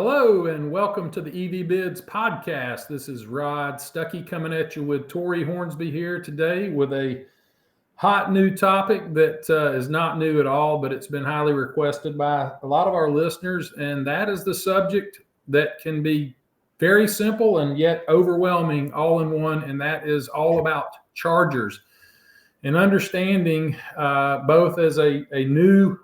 Hello and welcome to the EV Bids podcast. This is Rod Stuckey coming at you with Tori Hornsby here today with a hot new topic that is not new at all, but it's been highly requested by a lot of our listeners. And that is the subject that can be very simple and yet overwhelming all in one. And that is all about chargers and understanding both as a new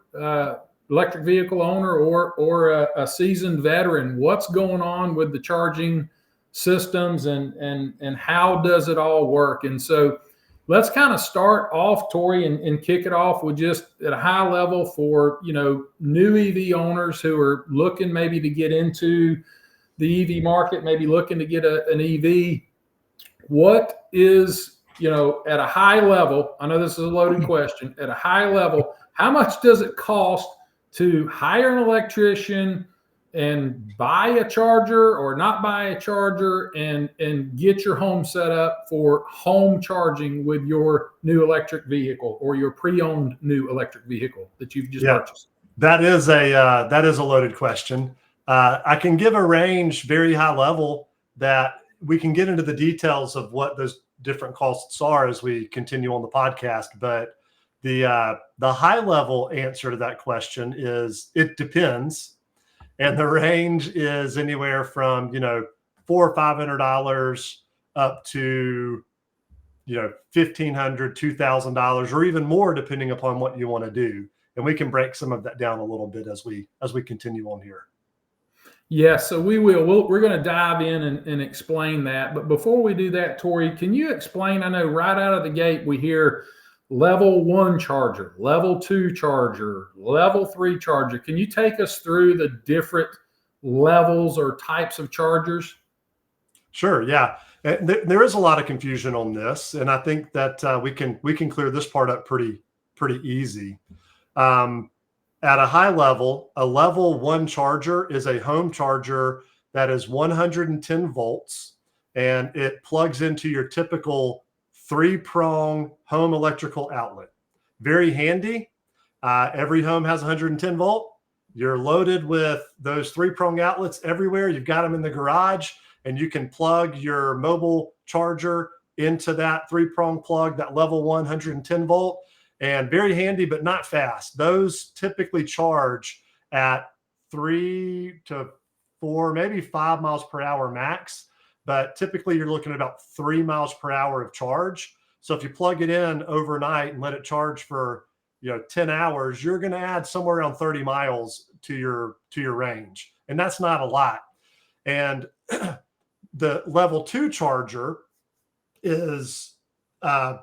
electric vehicle owner or a seasoned veteran, what's going on with the charging systems and how does it all work? And so let's kind of start off, Tori, and kick it off with just at a high level for, new EV owners who are looking maybe to get into the EV market, maybe looking to get an EV. What is, at a high level, I know this is a loaded question, at a high level, how much does it cost to hire an electrician and buy a charger or not buy a charger and get your home set up for home charging with your new electric vehicle or your pre-owned new electric vehicle that you've just purchased? That is a loaded question. I can give a range very high level that we can get into the details of what those different costs are as we continue on the podcast. But the high level answer to that question is it depends. And the range is anywhere from, $400 or $500 up to, $1,500, $2,000, or even more, depending upon what you want to do. And we can break some of that down a little bit as we continue on here. Yeah, so we will. We're going to dive in and explain that. But before we do that, Tori, can you explain? I know right out of the gate we hear level 1 charger, level 2 charger, level 3 charger. Can you take us through the different levels or types of chargers? Sure. Yeah, there is a lot of confusion on this, and I think that we can clear this part up pretty easy. At a high level, a level 1 charger is a home charger that is 110 volts, and it plugs into your typical 3-prong home electrical outlet. Very handy. Every home has 110 volt. You're loaded with those 3-prong outlets everywhere. You've got them in the garage, and you can plug your mobile charger into that 3-prong plug, that level 110 volt. And very handy, but not fast. Those typically charge at 3 to 4, maybe 5 miles per hour max. But typically you're looking at about 3 miles per hour of charge. So if you plug it in overnight and let it charge for 10 hours, you're going to add somewhere around 30 miles to your range. And that's not a lot. And the level 2 charger is a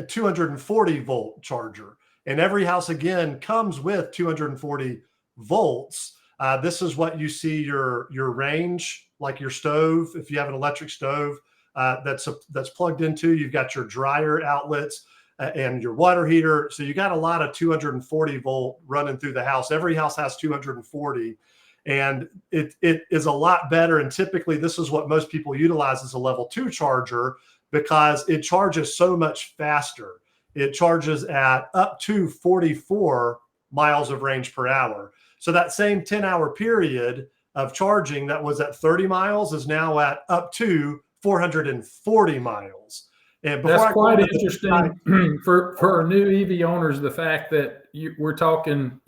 240 volt charger, and every house again comes with 240 volts. This is what you see your range, like your stove. If you have an electric stove that's plugged into, you've got your dryer outlets and your water heater. So you got a lot of 240 volt running through the house. Every house has 240, and it is a lot better. And typically this is what most people utilize as a level 2 charger, because it charges so much faster. It charges at up to 44 miles of range per hour. So that same 10-hour period of charging that was at 30 miles is now at up to 440 miles. And that's quite interesting for our new EV owners, the fact that we're talking,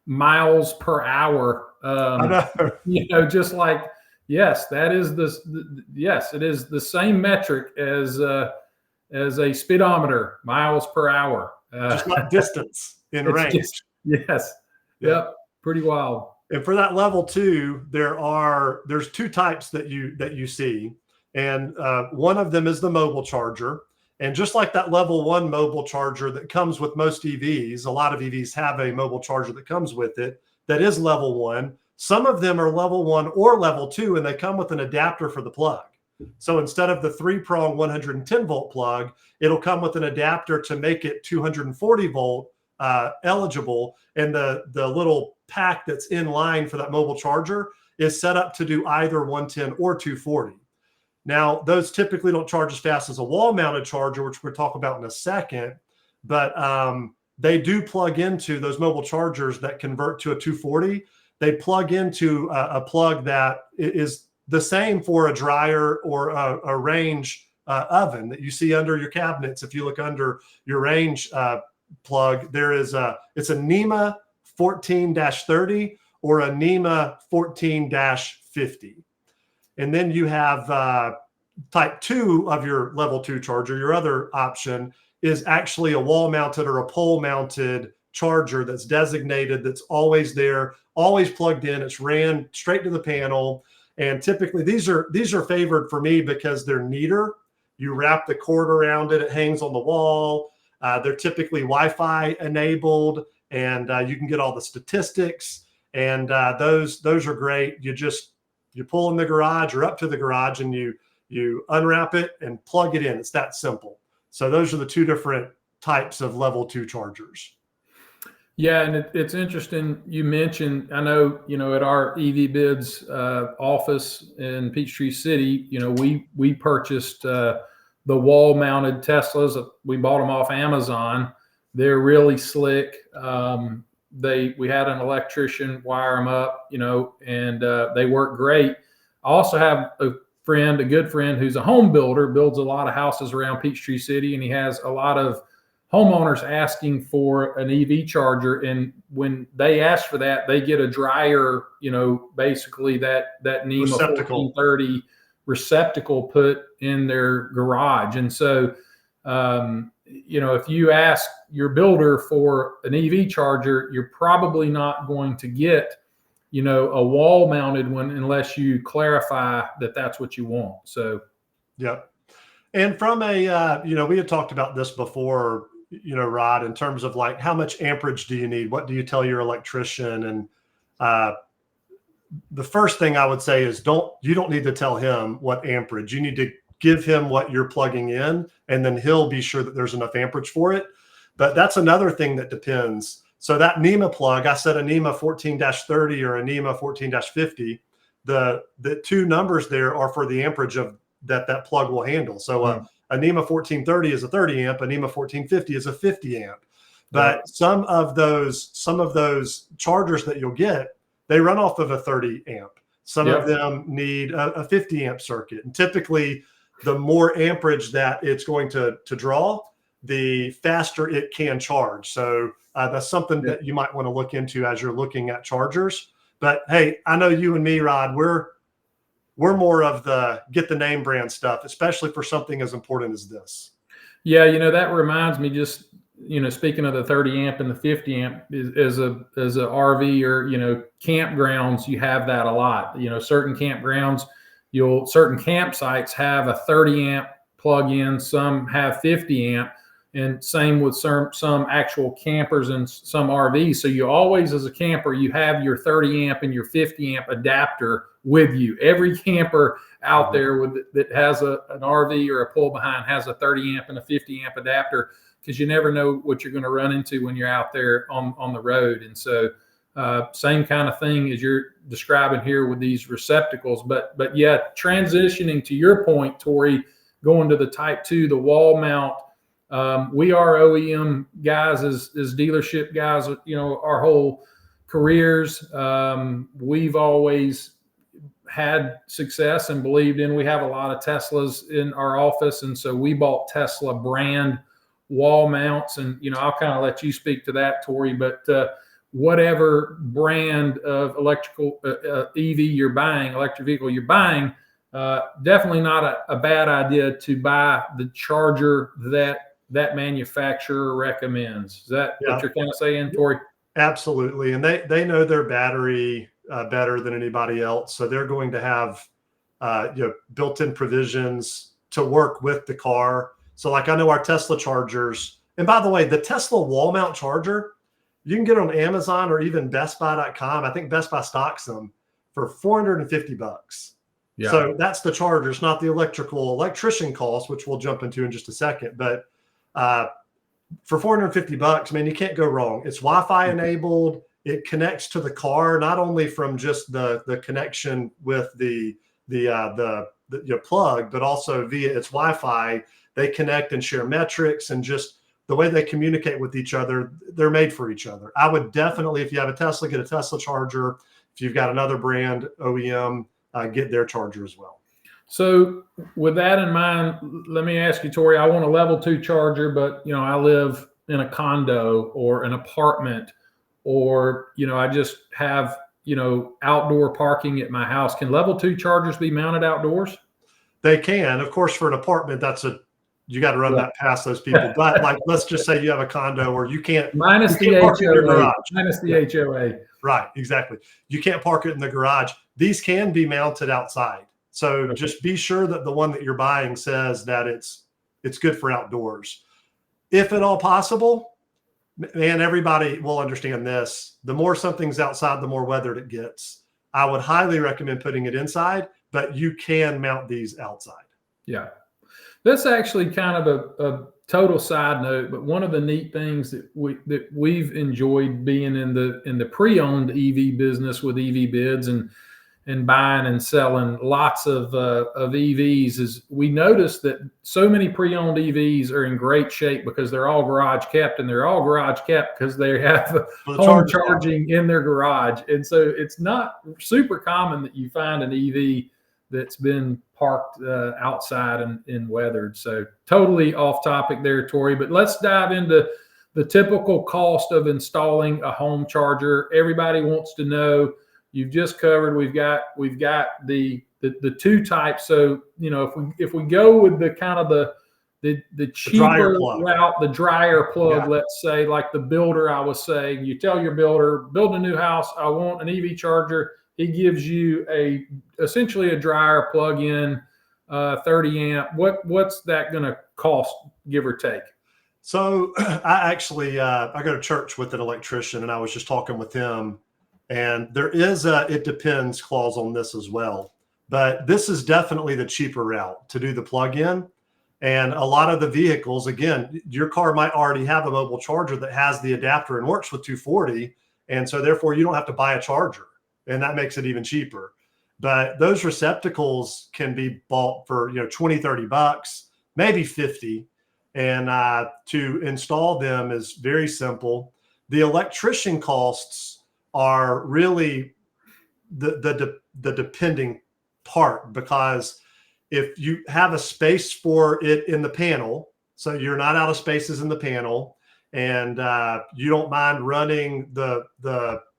miles per hour. I know. Just like, yes, that is yes, it is the same metric as a speedometer, miles per hour. Just like distance in range. Yes. Yeah. Yep. Pretty wild. And for that level 2, there's 2 types that you see. And one of them is the mobile charger. And just like that level 1 mobile charger that comes with most EVs, a lot of EVs have a mobile charger that comes with it that is level 1. Some of them are level 1 or level 2, and they come with an adapter for the plug. So instead of the 3-prong 110 volt plug, it'll come with an adapter to make it 240 volt eligible. And the little pack that's in line for that mobile charger is set up to do either 110 or 240. Now, those typically don't charge as fast as a wall-mounted charger, which we'll talk about in a second, but they do plug into those mobile chargers that convert to a 240. they plug into a plug that is the same for a dryer or a range oven that you see under your cabinets. If you look under your range plug, there is it's a NEMA 14-30 or a NEMA 14-50. And then you have type 2 of your level 2 charger. Your other option is actually a wall mounted or a pole mounted charger that's designated, that's always there, always plugged in. It's ran straight to the panel. And typically these are favored for me because they're neater. You wrap the cord around it, it hangs on the wall. They're typically Wi-Fi enabled, and you can get all the statistics. And those are great. You pull in the garage or up to the garage, and you unwrap it and plug it in. It's that simple. So those are the two different types of level 2 chargers. Yeah, and it's interesting you mentioned, I know, at our EV Bids office in Peachtree City, we purchased the wall-mounted Teslas. We bought them off Amazon. They're really slick. We had an electrician wire them up, and they work great. I also have a good friend who's a home builder, builds a lot of houses around Peachtree City, and he has a lot of homeowners asking for an EV charger. And when they ask for that, they get a dryer, basically that NEMA 1430 receptacle put in their garage. And so, if you ask your builder for an EV charger, you're probably not going to get, a wall mounted one unless you clarify that that's what you want. So, yeah. And from a, we had talked about this before, Rod, in terms of like, how much amperage do you need? What do you tell your electrician? And the first thing I would say is you don't need to tell him what amperage. You need to give him what you're plugging in, and then he'll be sure that there's enough amperage for it. But that's another thing that depends. So that NEMA plug, I said a NEMA 14-30 or a NEMA 14-50, the two numbers there are for the amperage of that plug will handle. So a NEMA 1430 is a 30 amp, a NEMA 1450 is a 50 amp. But some of those chargers that you'll get, they run off of a 30 amp. Some of them need a 50 amp circuit. And typically, the more amperage that it's going to draw, the faster it can charge. So that's something that you might want to look into as you're looking at chargers. But hey, I know you and me, Rod, we're more of the get the name brand stuff, especially for something as important as this. Yeah, that reminds me, just speaking of the 30 amp and the 50 amp, as a RV or campgrounds, you have that a lot. Certain campgrounds, certain campsites have a 30 amp plug-in, some have 50 amp, and same with some actual campers and some RVs. So you always, as a camper, you have your 30 amp and your 50 amp adapter with you. Every camper out there that has an RV or a pull behind has a 30 amp and a 50 amp adapter, because you never know what you're going to run into when you're out there on the road. And so same kind of thing as you're describing here with these receptacles. But yeah, transitioning to your point, Tori, going to the type 2, the wall mount. We are OEM guys as dealership guys, our whole careers. We've always had success and believed in. We have a lot of Teslas in our office, and so we bought Tesla brand wall mounts. And I'll kind of let you speak to that, Tori. But whatever brand of electrical EV you're buying, electric vehicle you're buying, definitely not a bad idea to buy the charger that manufacturer recommends. Is that what you're kind of saying, Tori? Absolutely. And they know their battery better than anybody else. So they're going to have built-in provisions to work with the car. So like I know our Tesla chargers, and by the way, the Tesla wall mount charger, you can get it on Amazon or even BestBuy.com. I think Best Buy stocks them for $450. Yeah. So that's the chargers, not the electrician cost, which we'll jump into in just a second. But for $450, man, you can't go wrong. It's Wi-Fi enabled. It connects to the car, not only from just the connection with the plug, but also via its Wi-Fi. They connect and share metrics, and just the way they communicate with each other, they're made for each other. I would definitely, if you have a Tesla, get a Tesla charger. If you've got another brand OEM, get their charger as well. So with that in mind, let me ask you, Tori, I want a level 2 charger, but I live in a condo or an apartment, or I just have outdoor parking at my house. Can level 2 chargers be mounted outdoors? They can. Of course, for an apartment, you got to run that past those people. But like, let's just say you have a condo where you can't minus the park it in your HOA. garage. Minus the HOA. Right, exactly. You can't park it in the garage. These can be mounted outside. So just be sure that the one that you're buying says that it's good for outdoors. If at all possible, man, everybody will understand this. The more something's outside, the more weathered it gets. I would highly recommend putting it inside, but you can mount these outside. Yeah. That's actually kind of a total side note, but one of the neat things that we've enjoyed being in the pre-owned EV business with EV bids and buying and selling lots of EVs is we noticed that so many pre-owned EVs are in great shape because they're all garage kept, and they're all garage kept because they have home charging in their garage. And so it's not super common that you find an EV that's been parked outside and weathered. So totally off topic there, Tori, but let's dive into the typical cost of installing a home charger. Everybody wants to know. You've just covered. We've got the two types. So if we go with the kind of the cheaper route, the dryer plug, let's say, like the builder I was saying, you tell your builder, build a new house, I want an EV charger. He gives you essentially a dryer plug-in, 30 amp. What's that going to cost, give or take? So I actually I go to church with an electrician, and I was just talking with him. And there is it depends clause on this as well. But this is definitely the cheaper route to do the plug-in. And a lot of the vehicles, again, your car might already have a mobile charger that has the adapter and works with 240. And so therefore you don't have to buy a charger. And that makes it even cheaper. But those receptacles can be bought for 20, 30 bucks, maybe 50. And to install them is very simple. The electrician costs are really the depending part, because if you have a space for it in the panel, so you're not out of spaces in the panel, and you don't mind running the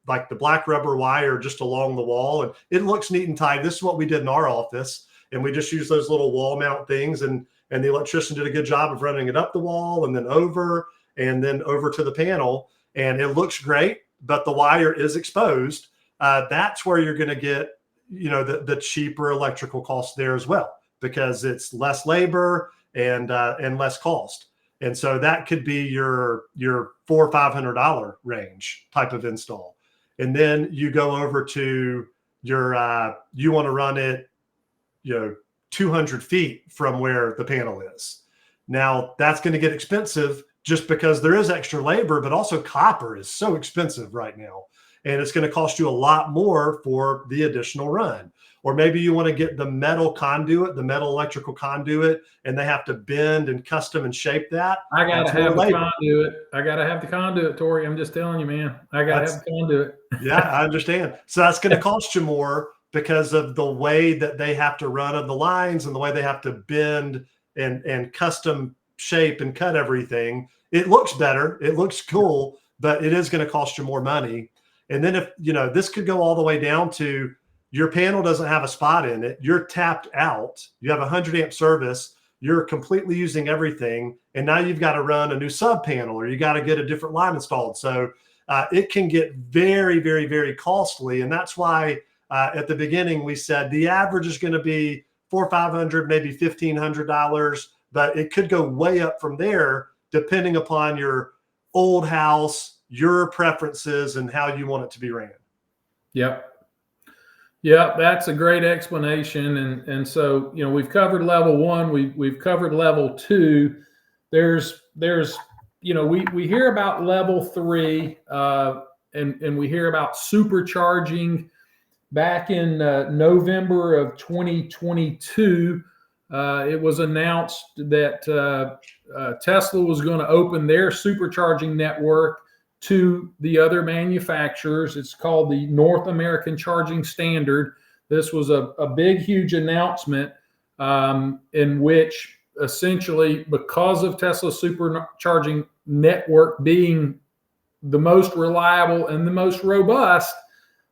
black rubber wire just along the wall, and it looks neat and tight. This is what we did in our office, and we just used those little wall mount things, and the electrician did a good job of running it up the wall and then over to the panel, and it looks great. But the wire is exposed. That's where you're going to get, the cheaper electrical costs there as well, because it's less labor and less cost. And so that could be your $400 or $500 range type of install. And then you go over to your you want to run it, 200 feet from where the panel is. Now that's going to get expensive, just because there is extra labor, but also copper is so expensive right now. And it's going to cost you a lot more for the additional run. Or maybe you want to get the metal conduit, the metal electrical conduit, and they have to bend and custom and shape that. I got to have the conduit. I got to have the conduit, Tori. I'm just telling you, man. I got to have the conduit. Yeah, I understand. So that's going to cost you more because of the way that they have to run of the lines and the way they have to bend and custom shape and cut everything. It looks better, it looks cool, but it is going to cost you more money. And then if this could go all the way down to your panel doesn't have a spot in it, you're tapped out, you have a 100 amp service, you're completely using everything, and now you've got to run a new sub panel, or you got to get a different line installed. So it can get very, very, very costly. And that's why at the beginning we said the average is going to be $400, $500, maybe $1,500, but it could go way up from there depending upon your old house, your preferences, and how you want it to be ran. Yep. Yeah, that's a great explanation. And so, we've covered level 1, we've covered level 2. There's we hear about level 3, and we hear about supercharging. Back in November of 2022, it was announced that Tesla was going to open their supercharging network to the other manufacturers. It's called the North American Charging Standard. This was a big, huge announcement in which essentially, because of Tesla's supercharging network being the most reliable and the most robust,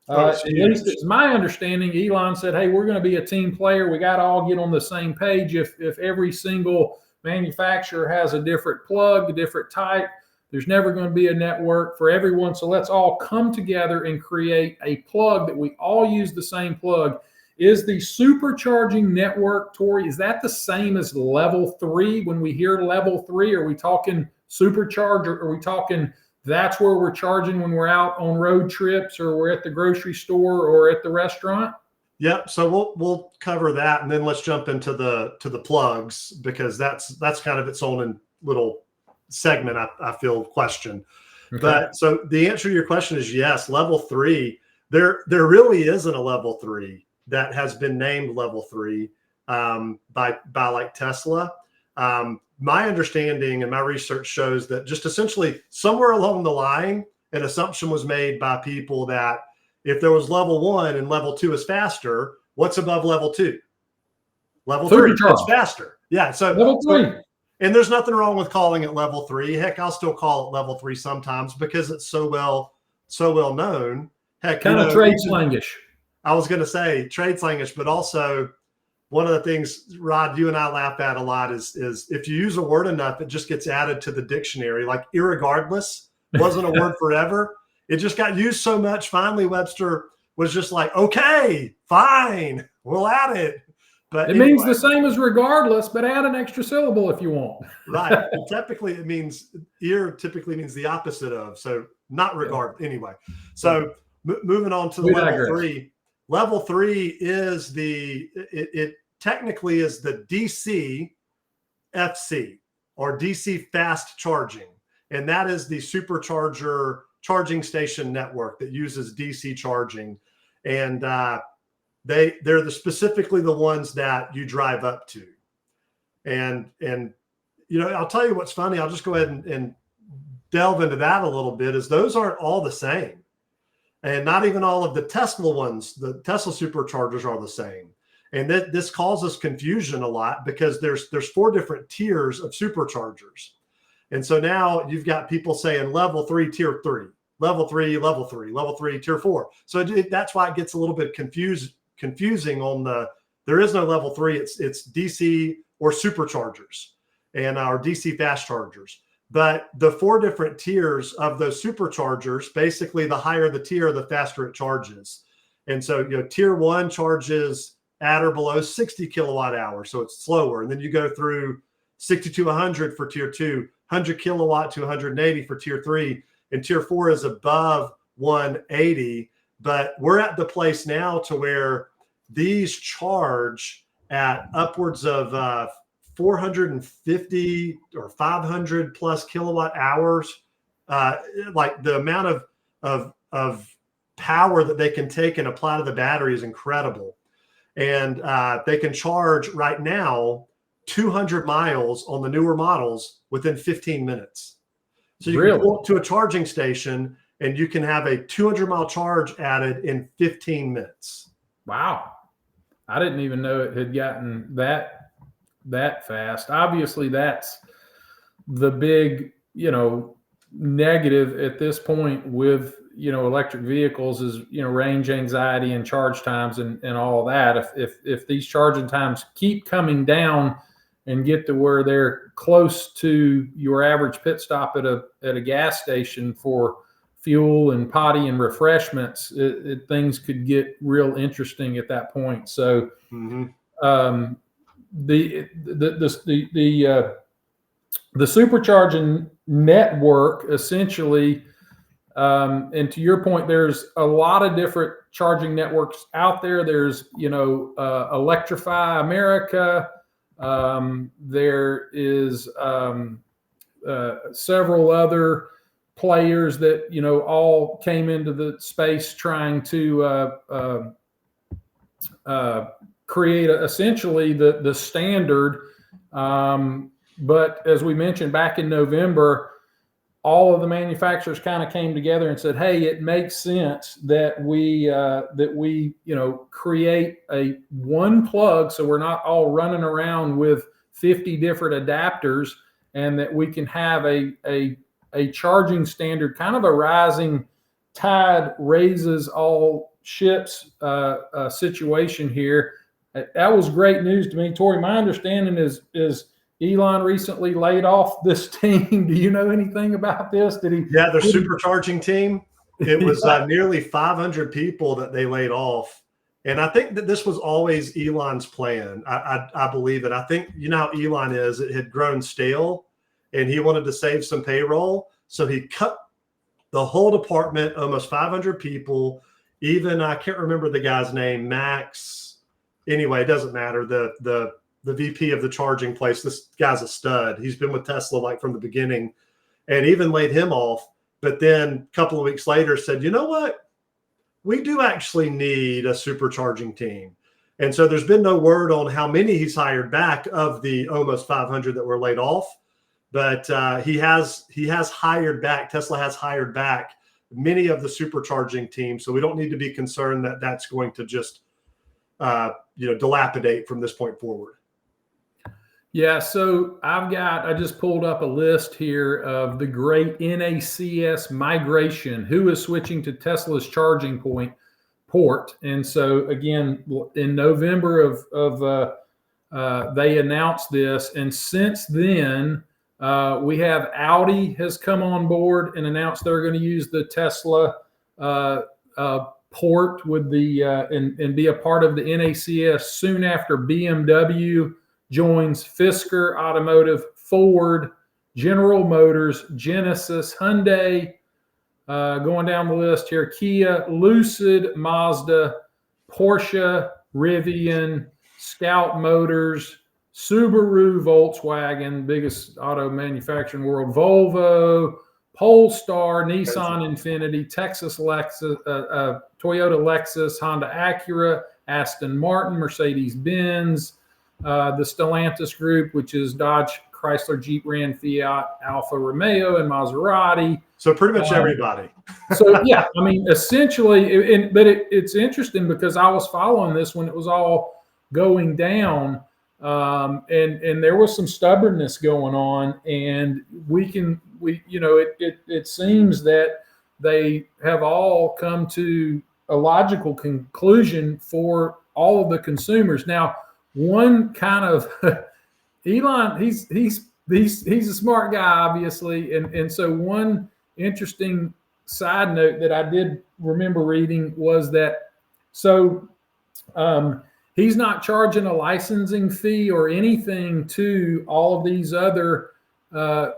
at least it's my understanding, Elon said, hey, we're going to be a team player. We got to all get on the same page. If every single manufacturer has a different plug, a different type, there's never going to be a network for everyone. So let's all come together and create a plug that we all use the same plug. Is the supercharging network, Tori, is that the same as level 3? When we hear level 3, are we talking supercharger? Are we talking that's where we're charging when we're out on road trips or we're at the grocery store or at the restaurant? Yep. So we'll cover that, and then let's jump into the plugs, because that's kind of its own little segment, I feel, question. Okay. But so the answer to your question is yes, level 3. There really isn't a level 3 that has been named level 3 by like Tesla. My understanding and my research shows that just essentially somewhere along the line, an assumption was made by people that if there was level 1 and level 2 is faster, what's above level 2? Level 3, it's faster. Yeah. So level 3. And there's nothing wrong with calling it level 3. Heck, I'll still call it level 3 sometimes because it's so well known. Heck, kind of trade slangish. I was going to say trade slangish, but also one of the things, Rod, you and I laugh at a lot is if you use a word enough, it just gets added to the dictionary. Like irregardless wasn't a word forever. It just got used so much. Finally, Webster was just like, okay, fine, we'll add it. But it means the same as regardless, but add an extra syllable if you want. Right. Typically, it means typically means the opposite of. So not regard anyway. So moving on to the level 3. Level 3 is it technically is the DC FC, or DC fast charging. And that is the supercharger charging station network that uses DC charging. And they're specifically the ones that you drive up to. And I'll tell you what's funny. I'll just go ahead and delve into that a little bit, is those aren't all the same. And not even all of the Tesla ones, the Tesla superchargers are the same. And this causes confusion a lot because there's 4 different tiers of superchargers. And so now you've got people saying level 3, tier 3, level 3, level 3, level 3, tier 4. So that's why it gets a little bit confusing on there is no level 3. It's DC or superchargers and our DC fast chargers. But the 4 different tiers of those superchargers, basically the higher the tier, the faster it charges. And so, tier 1 charges at or below 60 kilowatt hours. So it's slower. And then you go through 60 to 100 for tier 2, 100 kilowatt to 180 for tier 3. And tier 4 is above 180. But we're at the place now to where these charge at upwards of 450 or 500 plus kilowatt hours. Like the amount of power that they can take and apply to the battery is incredible. And they can charge right now 200 miles on the newer models within 15 minutes. So you can go to a charging station and you can have a 200-mile charge added in 15 minutes. Wow. I didn't even know it had gotten that fast. Obviously, that's the big, negative at this point with, electric vehicles is, range anxiety and charge times and all that. If these charging times keep coming down and get to where they're close to your average pit stop at a gas station for fuel and potty and refreshments, things could get real interesting at that point. So, the supercharging network essentially, and to your point, there's a lot of different charging networks out there. There's Electrify America. There is several other players that all came into the space trying to create essentially the standard. But as we mentioned back in November, all of the manufacturers kind of came together and said, "Hey, it makes sense that we create a one plug, so we're not all running around with 50 different adapters, and that we can have a charging standard, kind of a rising tide raises all ships situation here." That was great news to me, Tori. My understanding is Elon recently laid off this team. Do you know anything about this? Did he? Yeah, their supercharging team. It was nearly 500 people that they laid off. And I think that this was always Elon's plan. I believe it. I think, you know how Elon is, it had grown stale and he wanted to save some payroll. So he cut the whole department, almost 500 people. Even, I can't remember the guy's name, Max. Anyway, it doesn't matter. The VP of the charging place, this guy's a stud. He's been with Tesla like from the beginning, and even laid him off. But then a couple of weeks later said, you know what? We do actually need a supercharging team. And so there's been no word on how many he's hired back of the almost 500 that were laid off. But he has hired back, Tesla has hired back many of the supercharging teams. So we don't need to be concerned that that's going to just dilapidate from this point forward. Yeah, so I just pulled up a list here of the great NACS migration. Who is switching to Tesla's charging port? And so again, in November they announced this, and since then we have Audi has come on board and announced they're going to use the Tesla port with the and be a part of the NACS. Soon after, BMW joins, Fisker Automotive, Ford, General Motors, Genesis, Hyundai, going down the list here, Kia, Lucid, Mazda, Porsche, Rivian, Scout Motors, Subaru, Volkswagen, biggest auto manufacturing world, Volvo, Polestar, Nissan, Infiniti, Texas Lexus, Toyota Lexus, Honda Acura, Aston Martin, Mercedes-Benz, the Stellantis Group, which is Dodge, Chrysler, Jeep, Ram, Fiat, Alfa Romeo, and Maserati. So pretty much everybody. So yeah, I mean, essentially, it's interesting because I was following this when it was all going down, and there was some stubbornness going on, and it seems that they have all come to a logical conclusion for all of the consumers. Now, one kind of Elon, he's a smart guy, obviously, and so one interesting side note that I did remember reading was that he's not charging a licensing fee or anything to all of these other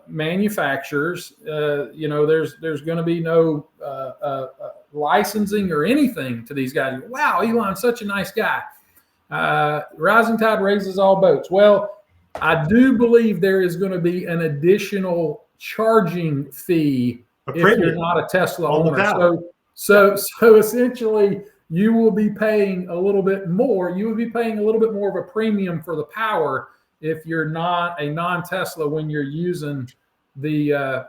manufacturers. There's going to be no licensing or anything to these guys. Wow, Elon's such a nice guy. Rising tide raises all boats. Well, I do believe there is going to be an additional charging fee if you're not a Tesla owner. So essentially, you will be paying a little bit more. You will be paying a little bit more of a premium for the power if you're not a non-Tesla when you're using the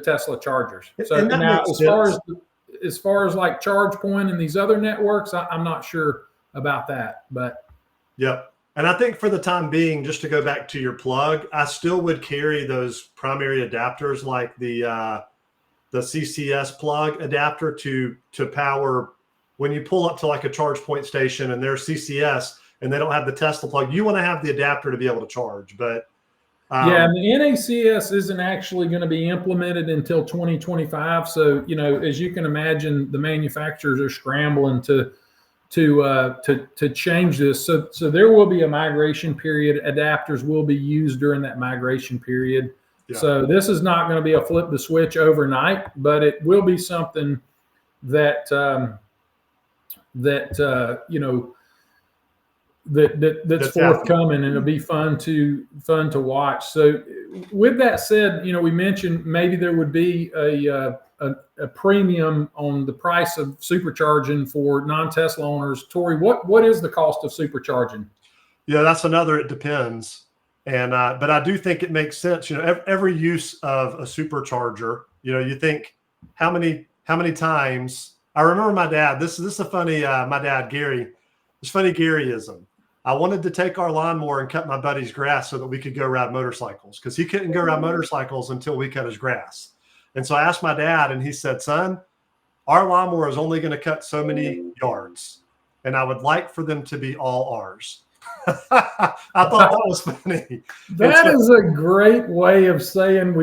Tesla chargers. So now, as far as like ChargePoint and these other networks, I'm not sure about that, but yep. And I think for the time being, just to go back to your plug, I still would carry those primary adapters like the CCS plug adapter to power when you pull up to like a ChargePoint station and they're CCS and they don't have the Tesla plug. You want to have the adapter to be able to charge, but yeah, the NACS isn't actually going to be implemented until 2025. So, as you can imagine, the manufacturers are scrambling to change this. So there will be a migration period. Adapters will be used during that migration period. Yeah. So this is not going to be a flip the switch overnight, but it will be something that's forthcoming, and it'll be fun to watch. So with that said, we mentioned maybe there would be a premium on the price of supercharging for non-Tesla owners. Tori, what is the cost of supercharging? Yeah, that's another. It depends. And but I do think it makes sense. Every use of a supercharger, you think how many times. I remember my dad. This is a funny. My dad Gary. It's funny Garyism. I wanted to take our lawnmower and cut my buddy's grass so that we could go ride motorcycles, because he couldn't go ride motorcycles until we cut his grass. And so I asked my dad, and he said, "Son, our lawnmower is only going to cut so many yards, and I would like for them to be all ours." I thought that was funny. That is a great way of saying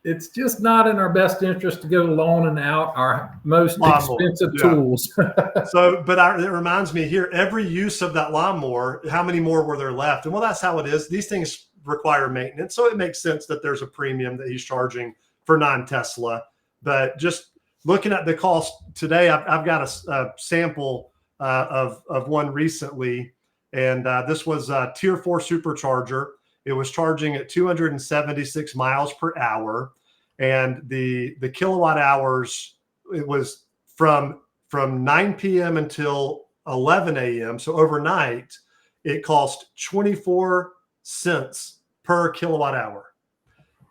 it's just not in our best interest to go loaning out our most expensive tools. But it reminds me here, every use of that lawnmower, how many more were there left? And well, that's how it is. These things require maintenance. So it makes sense that there's a premium that he's charging for non-Tesla. But just looking at the cost today, I've got a sample of one recently. And this was a Tier 4 supercharger. It was charging at 276 miles per hour. And the kilowatt hours, it was from 9 p.m. until 11 a.m. So overnight, it cost 24 cents per kilowatt hour.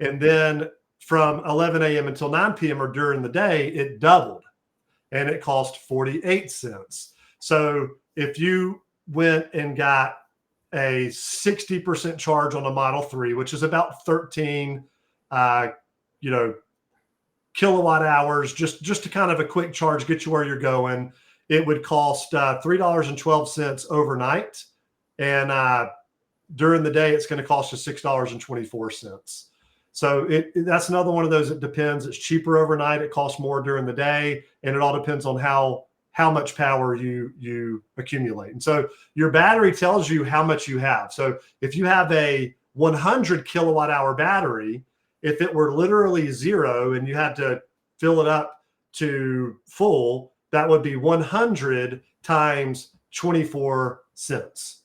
And then from 11 a.m. until 9 p.m. or during the day, it doubled, and it cost 48 cents. So if you went and got a 60% charge on a Model 3, which is about 13, kilowatt hours, just to kind of a quick charge, get you where you're going, it would cost $3.12 overnight. And during the day, it's going to cost you $6.24. So that's another one of those. It depends. It's cheaper overnight. It costs more during the day. And it all depends on how much power you accumulate. And so your battery tells you how much you have. So if you have a 100 kilowatt hour battery, if it were literally zero and you had to fill it up to full, that would be 100 times 24 cents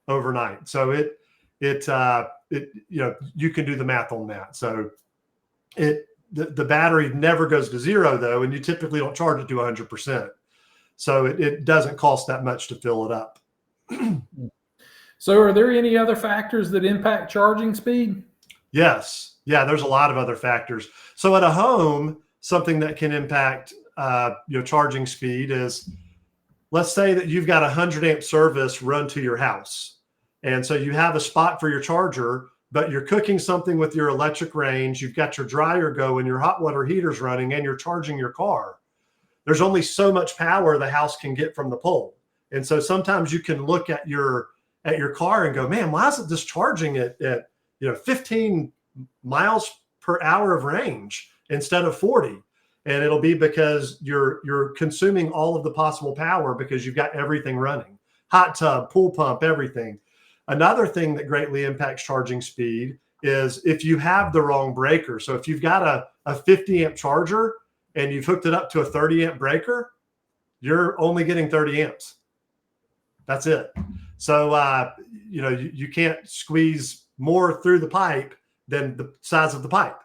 overnight. So you can do the math on that. So the battery never goes to zero though, and you typically don't charge it to 100%. So it doesn't cost that much to fill it up. So are there any other factors that impact charging speed? Yes. Yeah, there's a lot of other factors. So at a home, something that can impact charging speed is, let's say that you've got a 100 amp service run to your house. And so you have a spot for your charger, but you're cooking something with your electric range. You've got your dryer going, your hot water heater's running, and you're charging your car. There's only so much power the house can get from the pole. And so sometimes you can look at your car and go, man, why isn't this charging at 15 miles per hour of range instead of 40? And it'll be because you're consuming all of the possible power because you've got everything running. Hot tub, pool pump, everything. Another thing that greatly impacts charging speed is if you have the wrong breaker. So if you've got a 50 amp charger and you've hooked it up to a 30 amp breaker, you're only getting 30 amps. That's it. So, you can't squeeze more through the pipe than the size of the pipe.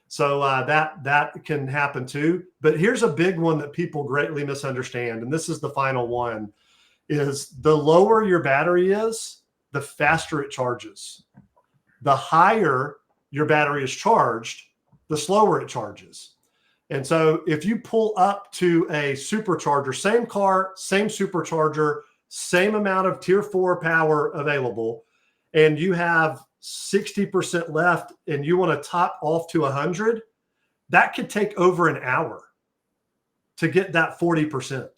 So that can happen too. But here's a big one that people greatly misunderstand. And this is the final one, is the lower your battery is, the faster it charges. The higher your battery is charged, the slower it charges. And so if you pull up to a supercharger, same car, same supercharger, same amount of Tier 4 power available, and you have 60% left and you want to top off to 100, that could take over an hour to get that 40%.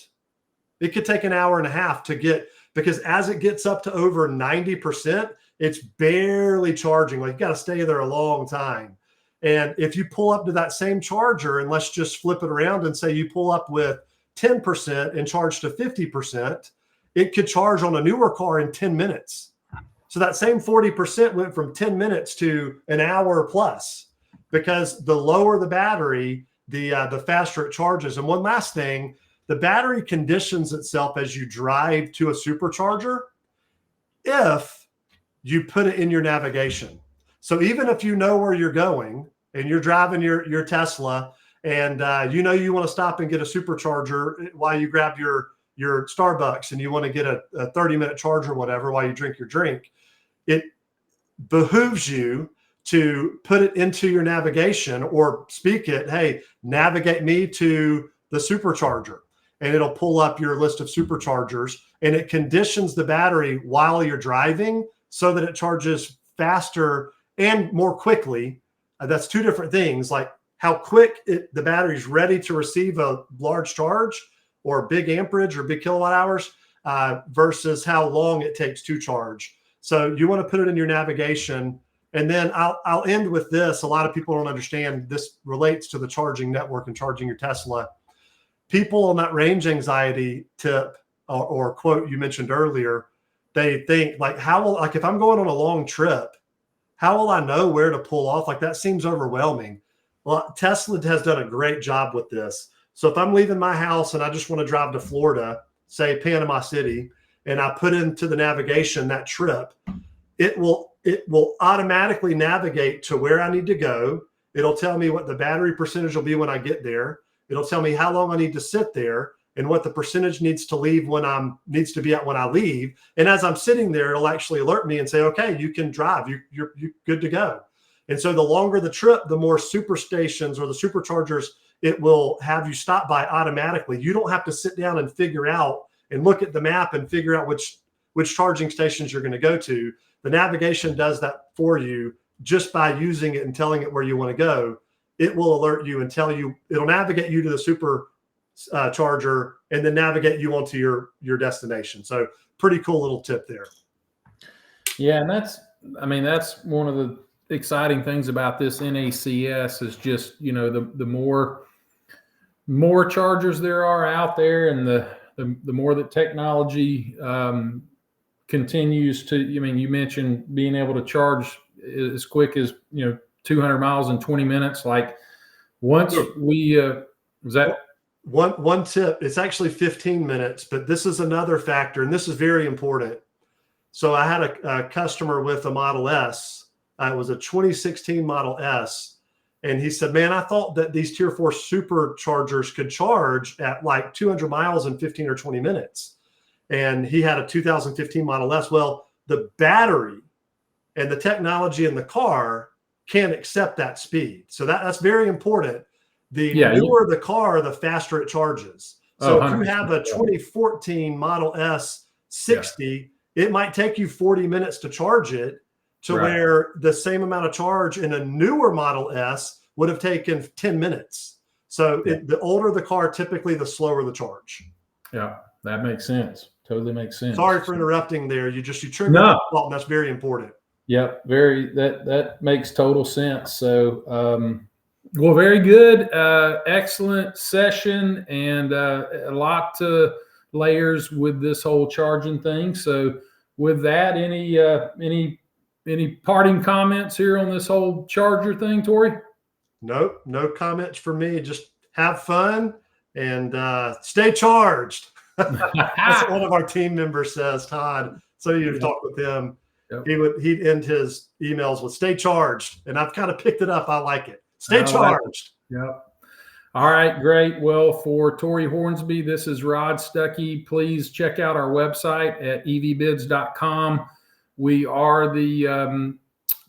It could take an hour and a half to get, because as it gets up to over 90%, it's barely charging. Like, you got to stay there a long time. And if you pull up to that same charger, and let's just flip it around and say you pull up with 10% and charge to 50%, it could charge on a newer car in 10 minutes. So that same 40% went from 10 minutes to an hour plus, because the lower the battery, the faster it charges. And one last thing, the battery conditions itself as you drive to a supercharger if you put it in your navigation. So even if you know where you're going and you're driving your Tesla and you want to stop and get a supercharger while you grab your Starbucks and you want to get a 30-minute charge or whatever while you drink your drink, behooves you to put it into your navigation or speak it, hey, navigate me to the supercharger. And it'll pull up your list of superchargers, and it conditions the battery while you're driving so that it charges faster and more quickly. That's two different things, like how quick the battery's ready to receive a large charge or big amperage or big kilowatt hours versus how long it takes to charge. So you want to put it in your navigation. And then I'll end with this. A lot of people don't understand this relates to the charging network and charging your Tesla. People on that range anxiety tip or quote you mentioned earlier, they think like, if I'm going on a long trip, how will I know where to pull off? Like that seems overwhelming. Well, Tesla has done a great job with this. So if I'm leaving my house and I just want to drive to Florida, say Panama City, and I put into the navigation that trip, it will automatically navigate to where I need to go. It'll tell me what the battery percentage will be when I get there. It'll tell me how long I need to sit there and what the percentage needs to be at when I leave. And as I'm sitting there, it'll actually alert me and say, okay, you can drive. You're good to go. And so the longer the trip, the more super stations or the superchargers it will have you stop by automatically. You don't have to sit down and figure out and look at the map and figure out which charging stations you're going to go to. The navigation does that for you just by using it and telling it where you want to go. It will alert you and tell you, it'll navigate you to the super charger and then navigate you onto your destination. So pretty cool little tip there. Yeah. And that's one of the exciting things about this NACS is just, the more chargers there are out there and the more that technology continues to, you mentioned being able to charge as quick as, 200 miles in 20 minutes. Like once we, was that one tip, it's actually 15 minutes, but this is another factor. And this is very important. So I had a customer with a Model S. It was a 2016 Model S. And he said, man, I thought that these Tier 4 superchargers could charge at like 200 miles in 15 or 20 minutes. And he had a 2015 Model S. Well, the battery and the technology in the car can't accept that speed. So that's very important. The newer the car, the faster it charges. So if you have a 2014 Model S 60, it might take you 40 minutes to charge it to where the same amount of charge in a newer Model S would have taken 10 minutes. So the older the car, typically the slower the charge. Yeah, that makes sense. Totally makes sense. Sorry for interrupting there. You triggered that thought, and that's very important. Yep, that makes total sense. So, well, very good, excellent session, and a lot of layers with this whole charging thing. So, with that, any parting comments here on this whole charger thing, Tori? Nope, no comments for me. Just have fun and stay charged. That's what one of our team members says, Todd. So you've talked with him. Yep. He'd end his emails with "stay charged," and I've kind of picked it up. I like it. Stay charged. Yep. All right, great. Well, for Tori Hornsby, this is Rod Stuckey. Please check out our website at evbids.com. We are the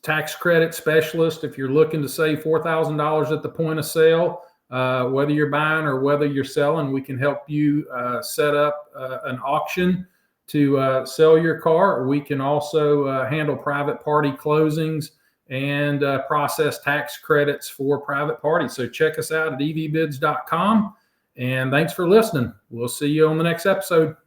tax credit specialist. If you're looking to save $4,000 at the point of sale, whether you're buying or whether you're selling, we can help you set up an auction to sell your car. We can also handle private party closings and process tax credits for private parties. So check us out at evbids.com. And thanks for listening. We'll see you on the next episode.